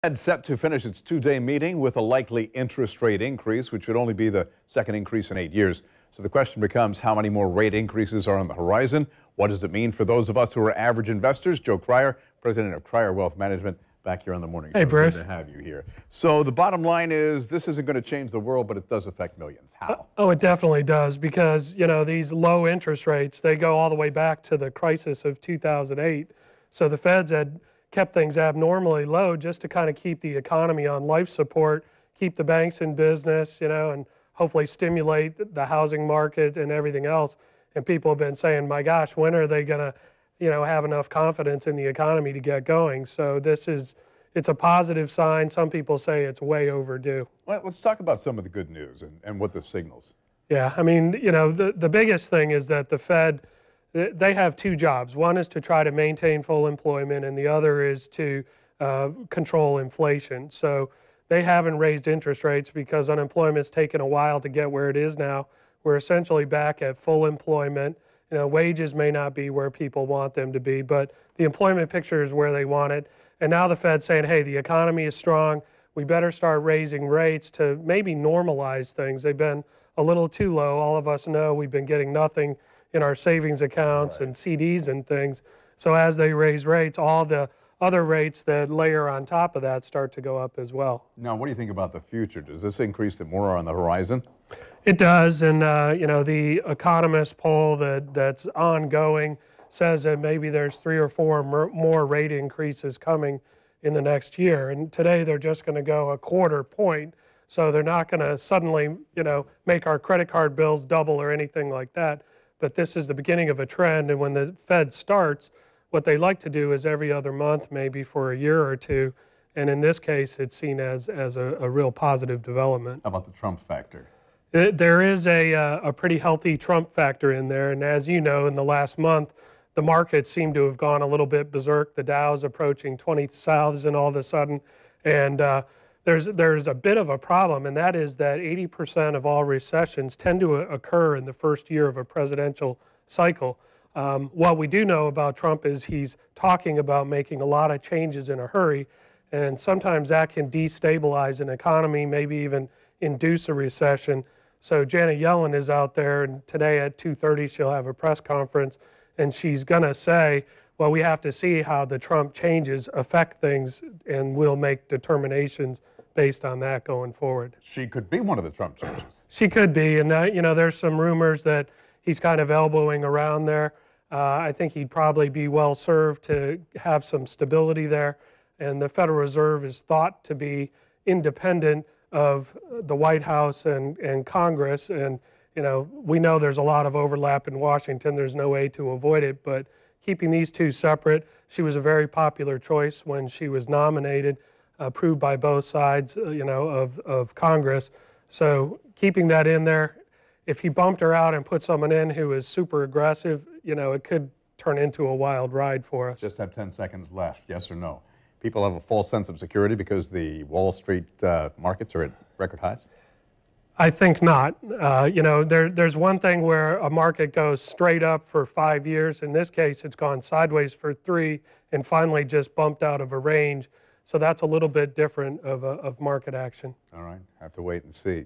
Fed set to finish its two-day meeting with a likely interest rate increase, which would only be the second increase in 8 years. So the question becomes, how many more rate increases are on the horizon? What does it mean for those of us who are average investors? Joe Cryer, president of Cryer Wealth Management, back here on the morning show. Hey, Bruce. Good to have you here. So the bottom line is, this isn't going to change the world, but it does affect millions. How? Oh, it definitely does, because, you know, these low interest rates, they go all the way back to the crisis of 2008. So the Feds had kept things abnormally low just to kind of keep the economy on life support, keep the banks in business, you know, and hopefully stimulate the housing market and everything else. And people have been saying, my gosh, when are they going to, you know, have enough confidence in the economy to get going? So it's a positive sign. Some people say it's way overdue. Well, let's talk about some of the good news and what this signals. Yeah, I mean, you know, the biggest thing is that the Fed, they have two jobs. One is to try to maintain full employment, and the other is to control inflation. So they haven't raised interest rates because unemployment's taken a while to get where it is now. We're essentially back at full employment. You know, wages may not be where people want them to be, but the employment picture is where they want it. And now the Fed's saying, hey, the economy is strong. We better start raising rates to maybe normalize things. They've been a little too low. All of us know we've been getting nothing in our savings accounts and CDs and things. So as they raise rates, all the other rates that layer on top of that start to go up as well. Now, what do you think about the future? Does this increase that more are on the horizon? It does, and you know, the economist poll that's ongoing says that maybe there's 3 or 4 more rate increases coming in the next year. And today they're just going to go a quarter point, so they're not going to suddenly, you know, make our credit card bills double or anything like that. But this is the beginning of a trend, and when the Fed starts, what they like to do is every other month, maybe for a year or two, and in this case, it's seen as a real positive development. How about the Trump factor? There is a pretty healthy Trump factor in there, and as you know, in the last month, the markets seem to have gone a little bit berserk. The Dow's approaching 20,000 all of a sudden, and there's a bit of a problem, and that is that 80% of all recessions tend to occur in the first year of a presidential cycle. What we do know about Trump is he's talking about making a lot of changes in a hurry, and sometimes that can destabilize an economy, maybe even induce a recession. So Janet Yellen is out there, and today at 2:30 she'll have a press conference, and she's going to say, well, we have to see how the Trump changes affect things, and we'll make determinations based on that going forward. She could be one of the Trump changes. She could be, and you know, there's some rumors that he's kind of elbowing around there. I think he'd probably be well served to have some stability there, and the Federal Reserve is thought to be independent of the White House and Congress, and you know, we know there's a lot of overlap in Washington. There's no way to avoid it, but keeping these two separate, she was a very popular choice when she was nominated, approved by both sides, you know, of Congress. So keeping that in there, if he bumped her out and put someone in who is super aggressive, you know, it could turn into a wild ride for us. Just have 10 seconds left, yes or no? People have a false sense of security because the Wall Street markets are at record highs? I think not. You know, there's one thing where a market goes straight up for 5 years. In this case, it's gone sideways for 3 and finally just bumped out of a range. So that's a little bit different of market action. All right, have to wait and see.